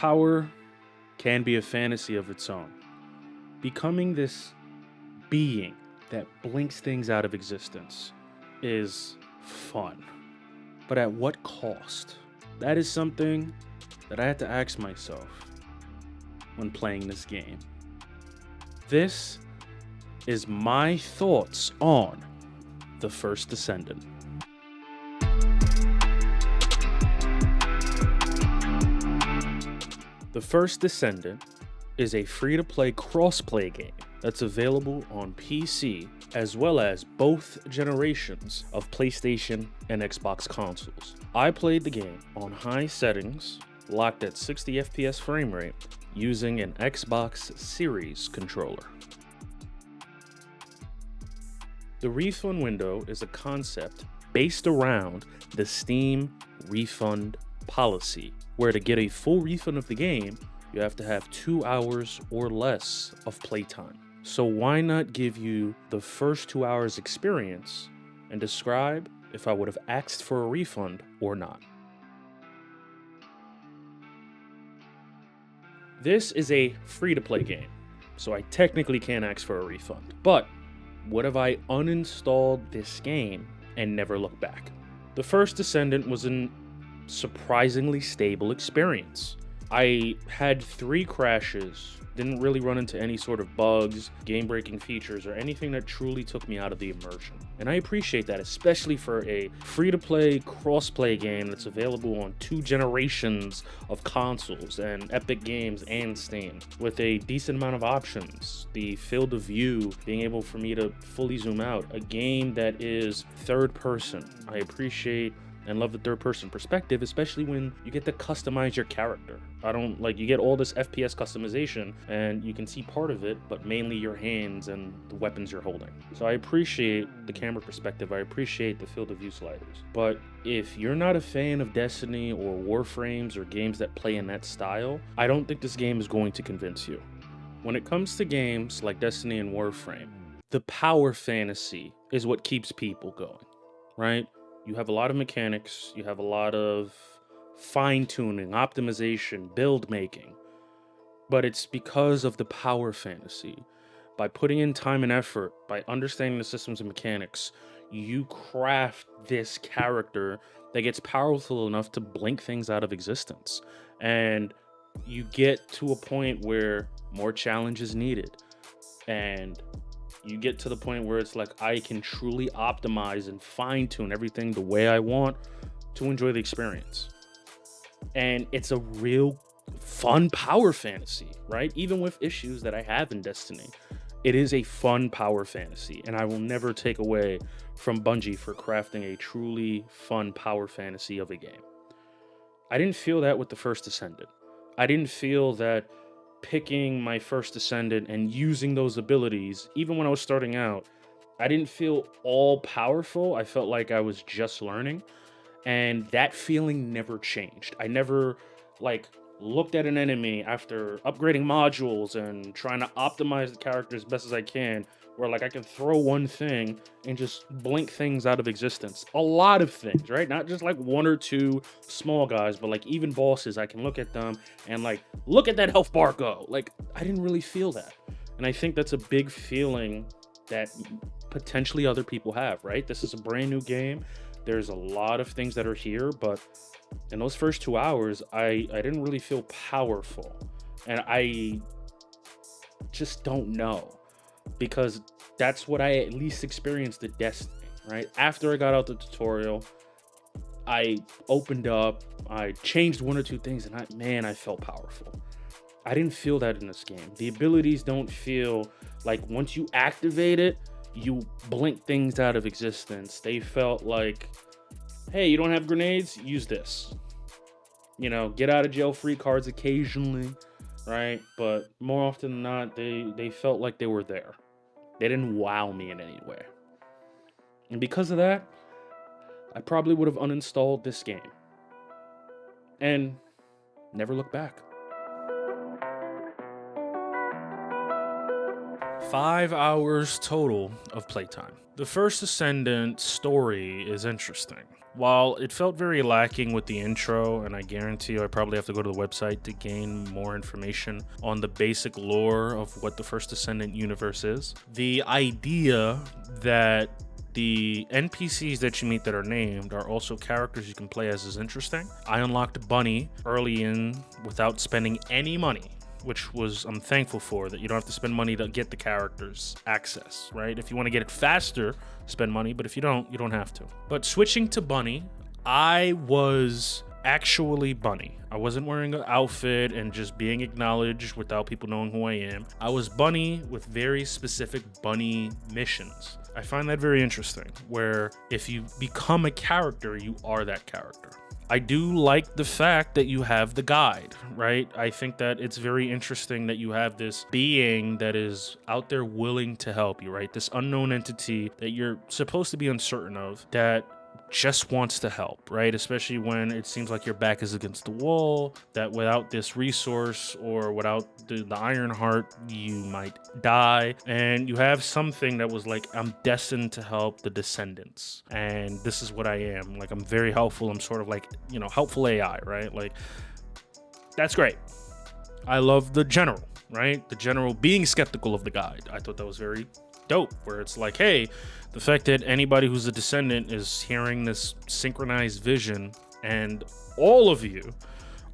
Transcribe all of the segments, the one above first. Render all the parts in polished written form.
Power can be a fantasy of its own. Becoming this being that blinks things out of existence is fun. But at what cost? That is something that I had to ask myself when playing this game. This is my thoughts on the first Descendant. The first Descendant is a free-to-play cross-play game that's available on PC as well as both generations of PlayStation and Xbox consoles. I played the game on high settings, locked at 60 FPS frame rate, using an Xbox Series controller. The refund window is a concept based around the Steam refund policy, where to get a full refund of the game, you have to have 2 hours or less of playtime. So why not give you the first 2 hours experience and describe if I would have asked for a refund or not. This is a free-to-play game, so I technically can't ask for a refund. But what if I uninstalled this game and never looked back? The first Descendant was an surprisingly stable experience. I had 3 crashes, didn't really run into any sort of bugs, game-breaking features, or anything that truly took me out of the immersion. And I appreciate that, especially for a free-to-play, cross-play game that's available on 2 generations of consoles and Epic Games and Steam, with a decent amount of options, the field of view, being able for me to fully zoom out, a game that is third-person. I appreciate and love the third-person perspective, especially when you get to customize your character. You get all this FPS customization, and you can see part of it, but mainly your hands and the weapons you're holding. So I appreciate the camera perspective, I appreciate the field of view sliders. But if you're not a fan of Destiny or Warframes or games that play in that style, I don't think this game is going to convince you. When it comes to games like Destiny and Warframe, the power fantasy is what keeps people going, right? You have a lot of mechanics, you have a lot of fine-tuning, optimization, build making, but it's because of the power fantasy. By putting in time and effort, by understanding the systems and mechanics, you craft this character that gets powerful enough to blink things out of existence. And you get to a point where more challenge is needed. And you get to the point where it's like, I can truly optimize and fine tune everything the way I want to enjoy the experience. And it's a real fun power fantasy, right? Even with issues that I have in Destiny, it is a fun power fantasy. And I will never take away from Bungie for crafting a truly fun power fantasy of a game. I didn't feel that with the first Descendant. I didn't feel that picking my first Descendant and using those abilities, even when I was starting out, I didn't feel all powerful. I felt like I was just learning, and that feeling never changed. I never looked at an enemy after upgrading modules and trying to optimize the character as best as I can, where I can throw one thing and just blink things out of existence. A lot of things, right? Not just 1 or 2 small guys, but even bosses, I can look at them and look at that health bar go. I didn't really feel that. And I think that's a big feeling that potentially other people have, right? This is a brand new game. There's a lot of things that are here, but in those first 2 hours, I didn't really feel powerful. And I just don't know, because that's what I at least experienced at Destiny, right? After I got out the tutorial, I opened up, I changed 1 or 2 things, and I felt powerful. I didn't feel that in this game. The abilities don't feel like once you activate it, you blink things out of existence. They felt like, hey, you don't have grenades? Use this. Get out of jail free cards occasionally, right? But more often than not, they felt like they were there. They didn't wow me in any way. And because of that, I probably would have uninstalled this game and never looked back. 5 hours total of playtime. The first Descendant story is interesting. While it felt very lacking with the intro, and I guarantee you I probably have to go to the website to gain more information on the basic lore of what the first Descendant universe is, the idea that the NPCs that you meet that are named are also characters you can play as is interesting. I unlocked Bunny early in without spending any money, which I'm thankful for, that you don't have to spend money to get the characters access, right? If you want to get it faster, spend money, but if you don't have to. But switching to Bunny, I was actually Bunny. I wasn't wearing an outfit and just being acknowledged without people knowing who I am. I was Bunny with very specific Bunny missions. I find that very interesting, where if you become a character, you are that character. I do like the fact that you have the guide, right? I think that it's very interesting that you have this being that is out there willing to help you, right? This unknown entity that you're supposed to be uncertain of, that just wants to help, right? Especially when it seems like your back is against the wall, that without this resource or without the Iron Heart, you might die. And you have something that was like, I'm destined to help the Descendants. And this is what I am. Like, I'm very helpful. I'm sort of like, helpful AI, right? Like, that's great. I love the general, right? The general being skeptical of the guide. I thought that was very dope, where it's like, hey, the fact that anybody who's a Descendant is hearing this synchronized vision and all of you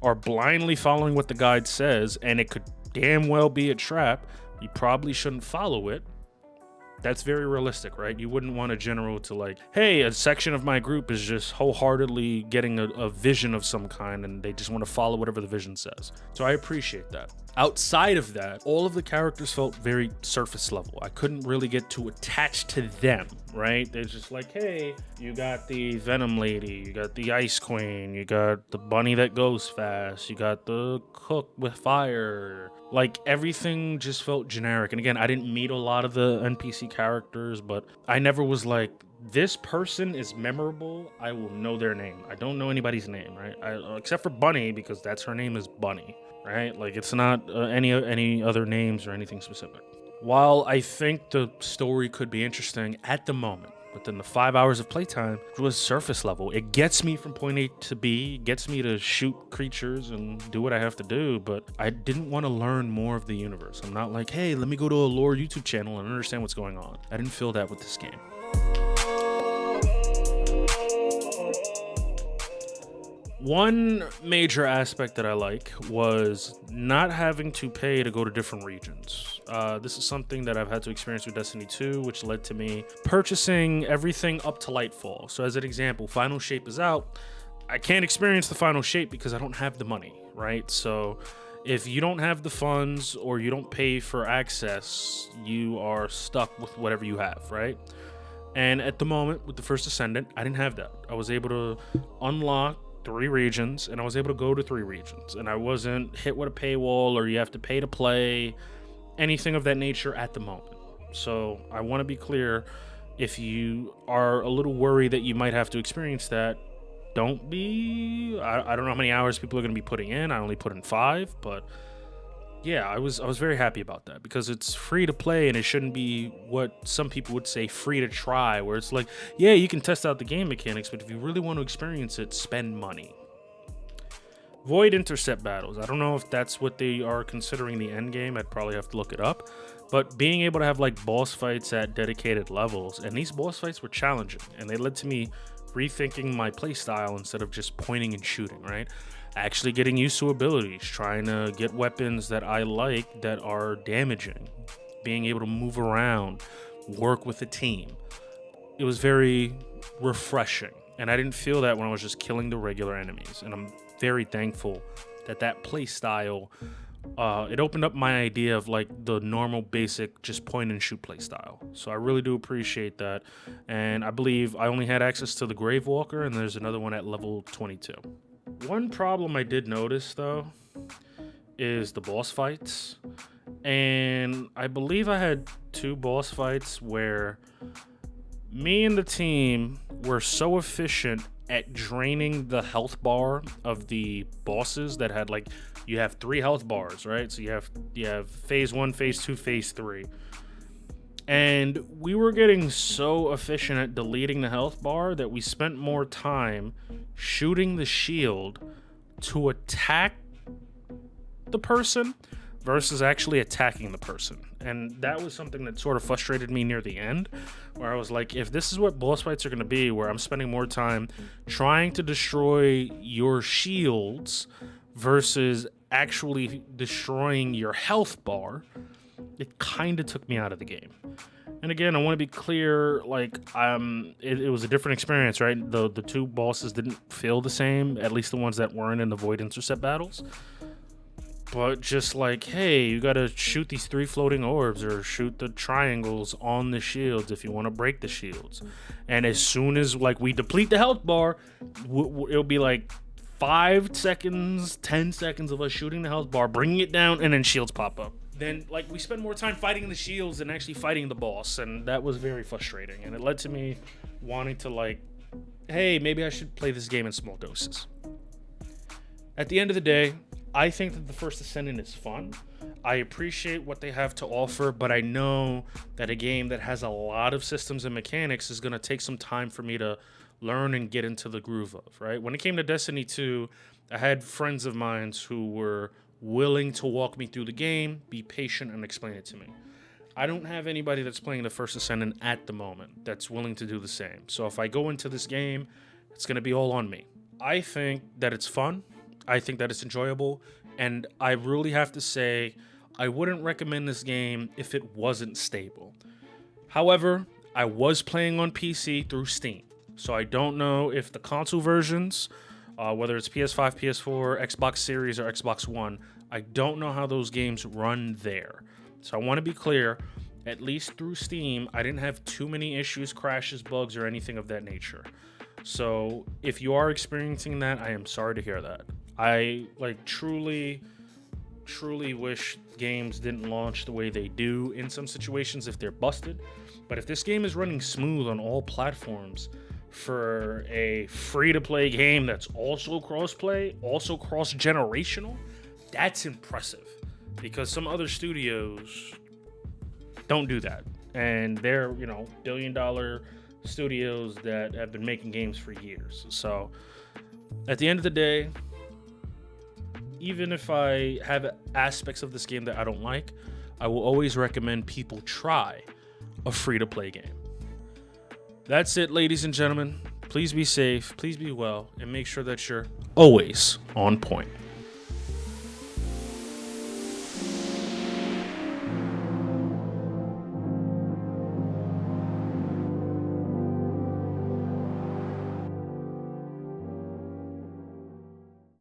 are blindly following what the guide says, and it could damn well be a trap, you probably shouldn't follow it. That's very realistic, right? You wouldn't want a general to like, hey, a section of my group is just wholeheartedly getting a vision of some kind and they just want to follow whatever the vision says. So I appreciate that. Outside of that, all of the characters felt very surface level. I couldn't really get too attached to them, right? They're just like, hey, you got the Venom Lady, you got the Ice Queen, you got the bunny that goes fast, you got the cook with fire. Like, everything just felt generic. And again, I didn't meet a lot of the NPC characters, but I never was like, this person is memorable, I will know their name. I don't know anybody's name, right? Except for Bunny, because her name is Bunny, right? Like, it's not any other names or anything specific. While I think the story could be interesting at the moment, within the 5 hours of playtime, it was surface level. It gets me from point A to B, gets me to shoot creatures and do what I have to do, but I didn't want to learn more of the universe. I'm not like, hey, let me go to a lore YouTube channel and understand what's going on. I didn't feel that with this game. One major aspect that I like was not having to pay to go to different regions. This is something that I've had to experience with Destiny 2, which led to me purchasing everything up to Nightfall. So as an example, Final Shape is out. I can't experience the Final Shape because I don't have the money, right? So if you don't have the funds or you don't pay for access, you are stuck with whatever you have, right? And at the moment, with the first Descendant, I didn't have that. I was able to unlock 3 regions, and I was able to go to 3 regions, and I wasn't hit with a paywall or you have to pay to play, anything of that nature at the moment. So I want to be clear, if you are a little worried that you might have to experience that, don't be. I don't know how many hours people are going to be putting in. I only put in 5, but yeah, I was very happy about that, because it's free to play and it shouldn't be what some people would say free to try, where it's like, yeah, you can test out the game mechanics, but if you really want to experience it, spend money. Void intercept battles. I don't know if that's what they are considering the end game. I'd probably have to look it up. But being able to have like boss fights at dedicated levels, and these boss fights were challenging, and they led to me rethinking my playstyle instead of just pointing and shooting, right? Actually getting used to abilities, trying to get weapons that I like that are damaging, being able to move around, work with a team. It was very refreshing, and I didn't feel that when I was just killing the regular enemies, and I'm very thankful that play style, it opened up my idea of like the normal basic just point and shoot play style. So I really do appreciate that, and I believe I only had access to the Grave Walker, and there's another one at level 22. One problem I did notice, though, is the boss fights. And I believe I had 2 boss fights where me and the team were so efficient at draining the health bar of the bosses that had, like, you have 3 health bars, right? So you have phase 1, phase 2, phase 3. And we were getting so efficient at deleting the health bar that we spent more time shooting the shield to attack the person versus actually attacking the person. And that was something that sort of frustrated me near the end, where I was like, if this is what boss fights are going to be, where I'm spending more time trying to destroy your shields versus actually destroying your health bar, it kind of took me out of the game. And again, I want to be clear, like, it was a different experience, right? The two bosses didn't feel the same, at least the ones that weren't in the Void Intercept battles. But just like, hey, you gotta shoot these 3 floating orbs or shoot the triangles on the shields if you want to break the shields. And as soon as, like, we deplete the health bar, it'll be like 5 seconds, 10 seconds of us shooting the health bar, bringing it down, and then shields pop up. Then, like, we spend more time fighting the shields than actually fighting the boss, and that was very frustrating. And it led to me wanting to, like, hey, maybe I should play this game in small doses. At the end of the day, I think that the first Descendant is fun. I appreciate what they have to offer, but I know that a game that has a lot of systems and mechanics is going to take some time for me to learn and get into the groove of, right? When it came to Destiny 2, I had friends of mine who were willing to walk me through the game, be patient, and explain it to me. I don't have anybody that's playing the first Descendant at the moment that's willing to do the same. So if I go into this game, it's going to be all on me. I think that it's fun. I think that it's enjoyable. And I really have to say, I wouldn't recommend this game if it wasn't stable. However, I was playing on PC through Steam. So I don't know if the console versions, whether it's PS5, PS4, Xbox Series, or Xbox One, I don't know how those games run there. So I want to be clear, at least through Steam, I didn't have too many issues, crashes, bugs, or anything of that nature. So if you are experiencing that, I am sorry to hear that. I truly wish games didn't launch the way they do in some situations if they're busted. But if this game is running smooth on all platforms for a free-to-play game that's also cross-play, also cross-generational, that's impressive. Because some other studios don't do that. And they're, billion-dollar studios that have been making games for years. So at the end of the day, even if I have aspects of this game that I don't like, I will always recommend people try a free-to-play game. That's it, ladies and gentlemen. Please be safe, please be well, and make sure that you're always on point.